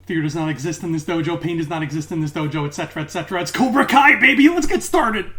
Fear does not exist in this dojo. Pain does not exist in this dojo, etc., etc. It's Cobra Kai, baby! Let's get started!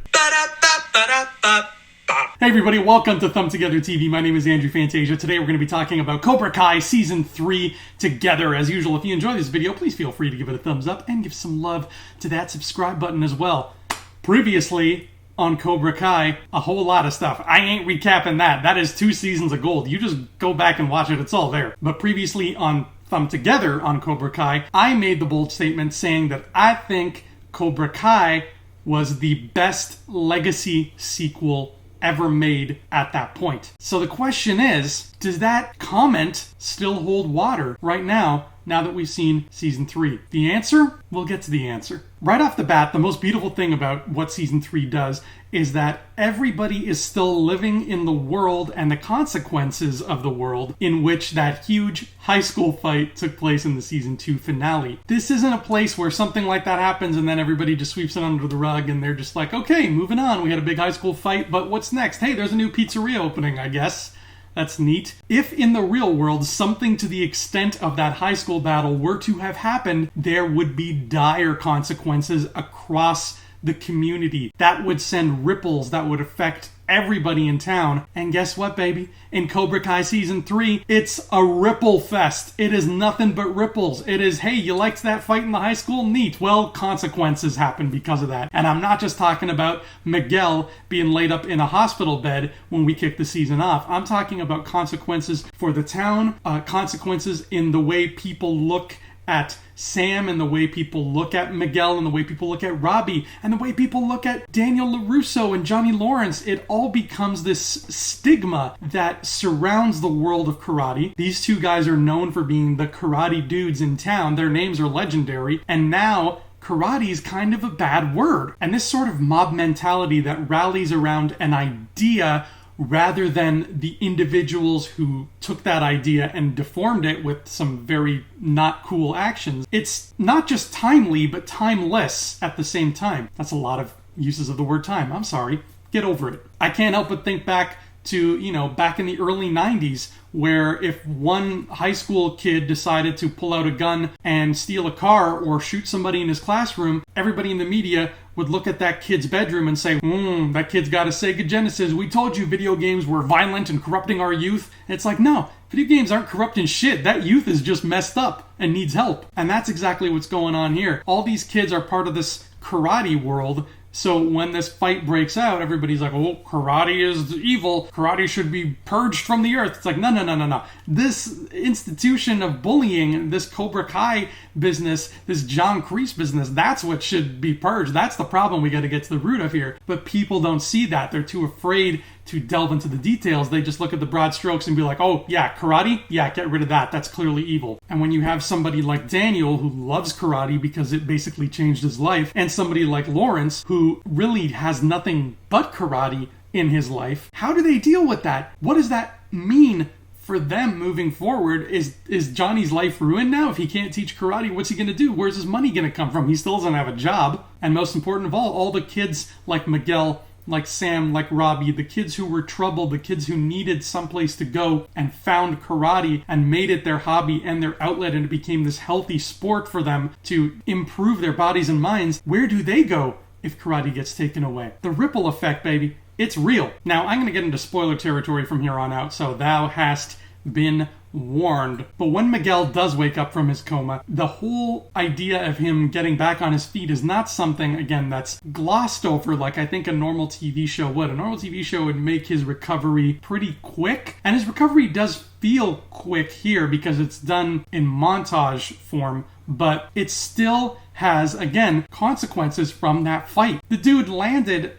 Hey everybody, welcome to Thumb Together TV. My name is Andrew Fantasia. Today we're going to be talking about Cobra Kai Season 3 together. As usual, if you enjoy this video, please feel free to give it a thumbs up and give some love to that subscribe button as well. Previously on Cobra Kai, a whole lot of stuff. I ain't recapping that. That is 2 seasons of gold. You just go back and watch it. It's all there. But previously on Thumb Together on Cobra Kai, I made the bold statement saying that I think Cobra Kai was the best legacy sequel ever made at that point. So the question is, does that comment still hold water right now that we've seen Season 3? The answer? We'll get to the answer. Right off the bat, the most beautiful thing about what Season 3 does is that everybody is still living in the world and the consequences of the world in which that huge high school fight took place in the Season 2 finale. This isn't a place where something like that happens and then everybody just sweeps it under the rug and they're just like, okay, moving on. We had a big high school fight, but what's next? Hey, there's a new pizzeria opening, I guess. That's neat. If in the real world something to the extent of that high school battle were to have happened, there would be dire consequences across the community. That would send ripples that would affect everybody in town. And guess what, baby? In Cobra Kai Season 3, it's a ripple fest. It is nothing but ripples. It is, hey, you liked that fight in the high school? Neat. Well, consequences happen because of that. And I'm not just talking about Miguel being laid up in a hospital bed when we kick the season off. I'm talking about consequences for the town, consequences in the way people look at Sam and the way people look at Miguel and the way people look at Robbie and the way people look at Daniel LaRusso and Johnny Lawrence. It all becomes this stigma that surrounds the world of karate. These two guys are known for being the karate dudes in town. Their names are legendary. And now karate is kind of a bad word. And this sort of mob mentality that rallies around an idea rather than the individuals who took that idea and deformed it with some very not cool actions. It's not just timely, but timeless at the same time. That's a lot of uses of the word time. I'm sorry. Get over it. I can't help but think back to, back in the early 90s, where if one high school kid decided to pull out a gun and steal a car or shoot somebody in his classroom, everybody in the media would look at that kid's bedroom and say, that kid's got a Sega Genesis. We told you video games were violent and corrupting our youth. And it's like, no, video games aren't corrupting shit. That youth is just messed up and needs help. And that's exactly what's going on here. All these kids are part of this karate world. So when this fight breaks out, everybody's like, oh, karate is evil. Karate should be purged from the earth. It's like, no. This institution of bullying, this Cobra Kai business, this John Kreese business, that's what should be purged. That's the problem we got to get to the root of here. But people don't see that. They're too afraid to delve into the details. They just look at the broad strokes and be like, oh, yeah, karate? Yeah, get rid of that. That's clearly evil. And when you have somebody like Daniel who loves karate because it basically changed his life, and somebody like Lawrence who really has nothing but karate in his life, how do they deal with that? What does that mean for them moving forward? Is Johnny's life ruined now? If he can't teach karate, what's he going to do? Where's his money going to come from? He still doesn't have a job. And most important of all the kids like Miguel, like Sam, like Robbie, the kids who were troubled, the kids who needed someplace to go and found karate and made it their hobby and their outlet, and it became this healthy sport for them to improve their bodies and minds. Where do they go if karate gets taken away? The ripple effect, baby. It's real. Now, I'm going to get into spoiler territory from here on out, so thou hast been warned. But when Miguel does wake up from his coma, the whole idea of him getting back on his feet is not something, again, that's glossed over like I think a normal TV show would. A normal TV show would make his recovery pretty quick, and his recovery does feel quick here because it's done in montage form, but it still has, again, consequences from that fight. The dude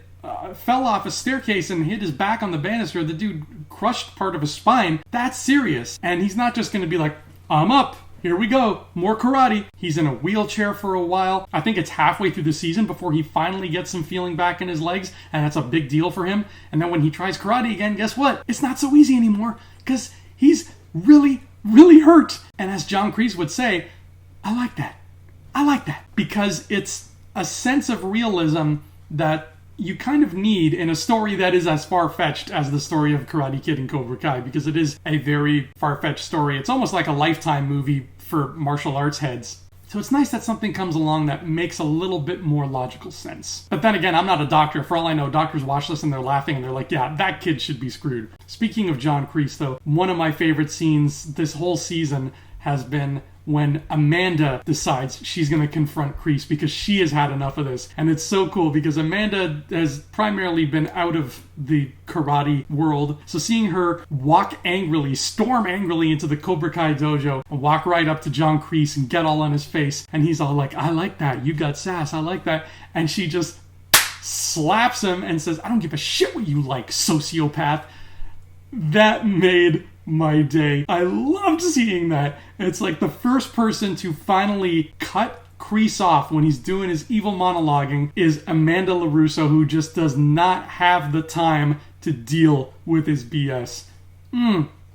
fell off a staircase and hit his back on the banister. The dude crushed part of his spine. That's serious. And he's not just going to be like, I'm up. Here we go. More karate. He's in a wheelchair for a while. I think it's halfway through the season before he finally gets some feeling back in his legs. And that's a big deal for him. And then when he tries karate again, guess what? It's not so easy anymore because he's really, really hurt. And as John Kreese would say, I like that. Because it's a sense of realism that you kind of need in a story that is as far-fetched as the story of Karate Kid and Cobra Kai, because it is a very far-fetched story. It's almost like a Lifetime movie for martial arts heads. So it's nice that something comes along that makes a little bit more logical sense. But then again, I'm not a doctor. For all I know, doctors watch this and they're laughing and they're like, yeah, that kid should be screwed. Speaking of John Kreese, though, one of my favorite scenes this whole season has been when Amanda decides she's going to confront Kreese because she has had enough of this. And it's so cool because Amanda has primarily been out of the karate world. So seeing her storm angrily into the Cobra Kai dojo and walk right up to John Kreese and get all on his face. And he's all like, I like that. You got sass. I like that. And she just slaps him and says, I don't give a shit what you like, sociopath. That made my day. I loved seeing that. It's like the first person to finally cut Kreese off when he's doing his evil monologuing is Amanda LaRusso, who just does not have the time to deal with his BS.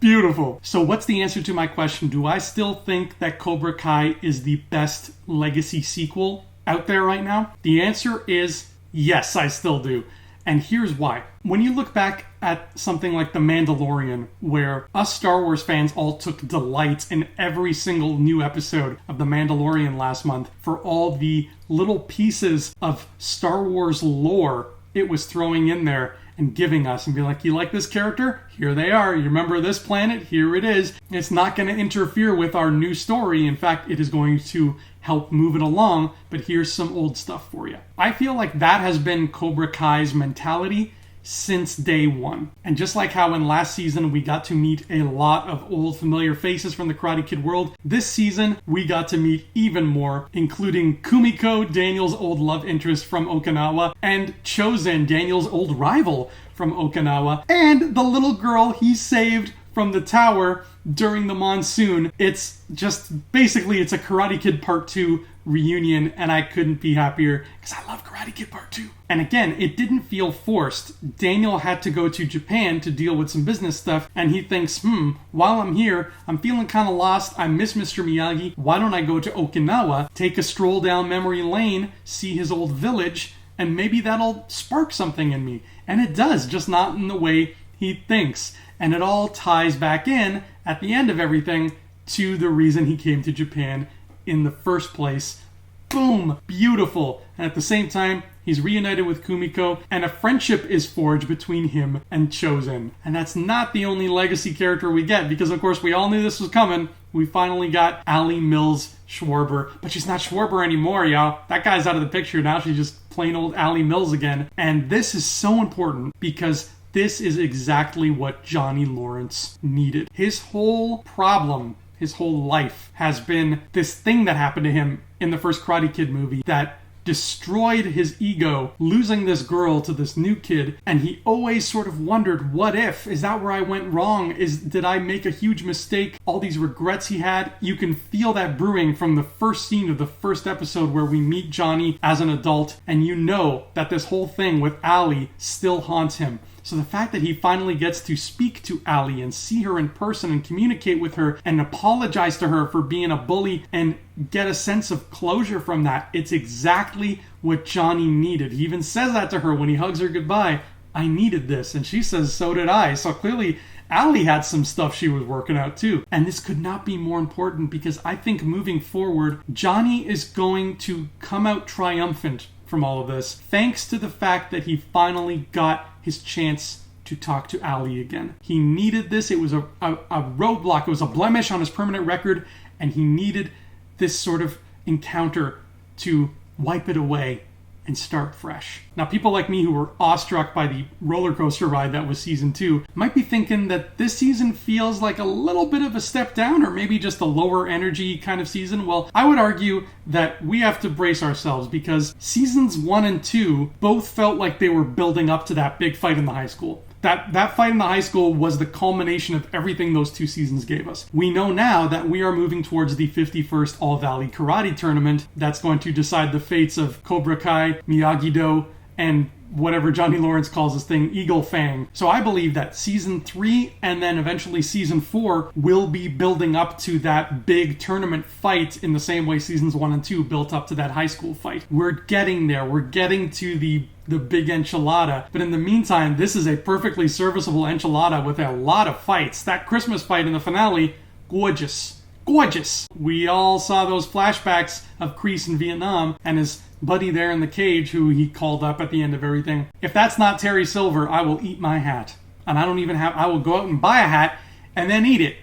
Beautiful. So what's the answer to my question? Do I still think that Cobra Kai is the best legacy sequel out there right now? The answer is yes, I still do. And here's why. When you look back at something like The Mandalorian, where us Star Wars fans all took delight in every single new episode of The Mandalorian last month for all the little pieces of Star Wars lore it was throwing in there and giving us and be like, you like this character? Here they are. You remember this planet? Here it is. It's not going to interfere with our new story. In fact, it is going to help move it along, but here's some old stuff for you. I feel like that has been Cobra Kai's mentality since day one. And just like how in last season we got to meet a lot of old familiar faces from the Karate Kid world, this season we got to meet even more, including Kumiko, Daniel's old love interest from Okinawa, and Chozen, Daniel's old rival from Okinawa, and the little girl he saved from the tower during the monsoon. It's just, basically, it's a Karate Kid Part 2 reunion, and I couldn't be happier because I love Karate Kid Part 2. And again, it didn't feel forced. Daniel had to go to Japan to deal with some business stuff, and he thinks, while I'm here, I'm feeling kind of lost. I miss Mr. Miyagi. Why don't I go to Okinawa, take a stroll down memory lane, see his old village, and maybe that'll spark something in me. And it does, just not in the way he thinks. And it all ties back in, at the end of everything, to the reason he came to Japan in the first place. Boom! Beautiful! And at the same time, he's reunited with Kumiko, and a friendship is forged between him and Chozen. And that's not the only legacy character we get, because of course we all knew this was coming. We finally got Ali Mills Schwarber, but she's not Schwarber anymore, y'all. That guy's out of the picture now. She's just plain old Ali Mills again. And this is so important because this is exactly what Johnny Lawrence needed. His whole problem, his whole life, has been this thing that happened to him in the first Karate Kid movie that destroyed his ego, losing this girl to this new kid, and he always sort of wondered, what if? Is that where I went wrong? Did I make a huge mistake? All these regrets he had, you can feel that brewing from the first scene of the first episode where we meet Johnny as an adult, and you know that this whole thing with Ali still haunts him. So the fact that he finally gets to speak to Ali and see her in person and communicate with her and apologize to her for being a bully and get a sense of closure from that, it's exactly what Johnny needed. He even says that to her when he hugs her goodbye. I needed this. And she says, so did I. So clearly Ali had some stuff she was working out too. And this could not be more important because I think moving forward, Johnny is going to come out triumphant from all of this, thanks to the fact that he finally got his chance to talk to Ali again. He needed this. It was a roadblock. It was a blemish on his permanent record, and he needed this sort of encounter to wipe it away and start fresh. Now, people like me who were awestruck by the roller coaster ride that was season 2 might be thinking that this season feels like a little bit of a step down, or maybe just a lower energy kind of season. Well, I would argue that we have to brace ourselves because seasons 1 and 2 both felt like they were building up to that big fight in the high school. That fight in the high school was the culmination of everything those 2 seasons gave us. We know now that we are moving towards the 51st All-Valley Karate Tournament that's going to decide the fates of Cobra Kai, Miyagi-Do, and whatever Johnny Lawrence calls this thing, Eagle Fang. So I believe that season 3 and then eventually season 4 will be building up to that big tournament fight in the same way seasons 1 and 2 built up to that high school fight. We're getting there. We're getting to the big enchilada. But in the meantime, this is a perfectly serviceable enchilada with a lot of fights. That Christmas fight in the finale, gorgeous. gorgeous. We all saw those flashbacks of Kreese in Vietnam and his buddy there in the cage who he called up at the end of everything. If that's not Terry Silver, I will eat my hat. And I will go out and buy a hat and then eat it.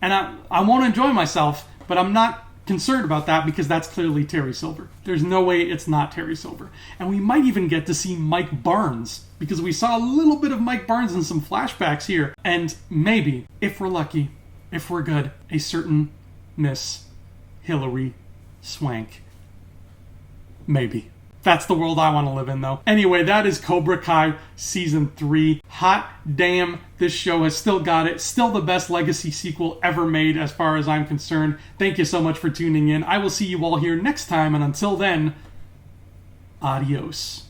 And I won't enjoy myself, but I'm not concerned about that because that's clearly Terry Silver. There's no way it's not Terry Silver. And we might even get to see Mike Barnes, because we saw a little bit of Mike Barnes in some flashbacks here. And maybe, if we're lucky, if we're good, a certain Miss Hilary Swank. Maybe. That's the world I want to live in, though. Anyway, that is Cobra Kai Season 3. Hot damn, this show has still got it. Still the best legacy sequel ever made as far as I'm concerned. Thank you so much for tuning in. I will see you all here next time, and until then, adios.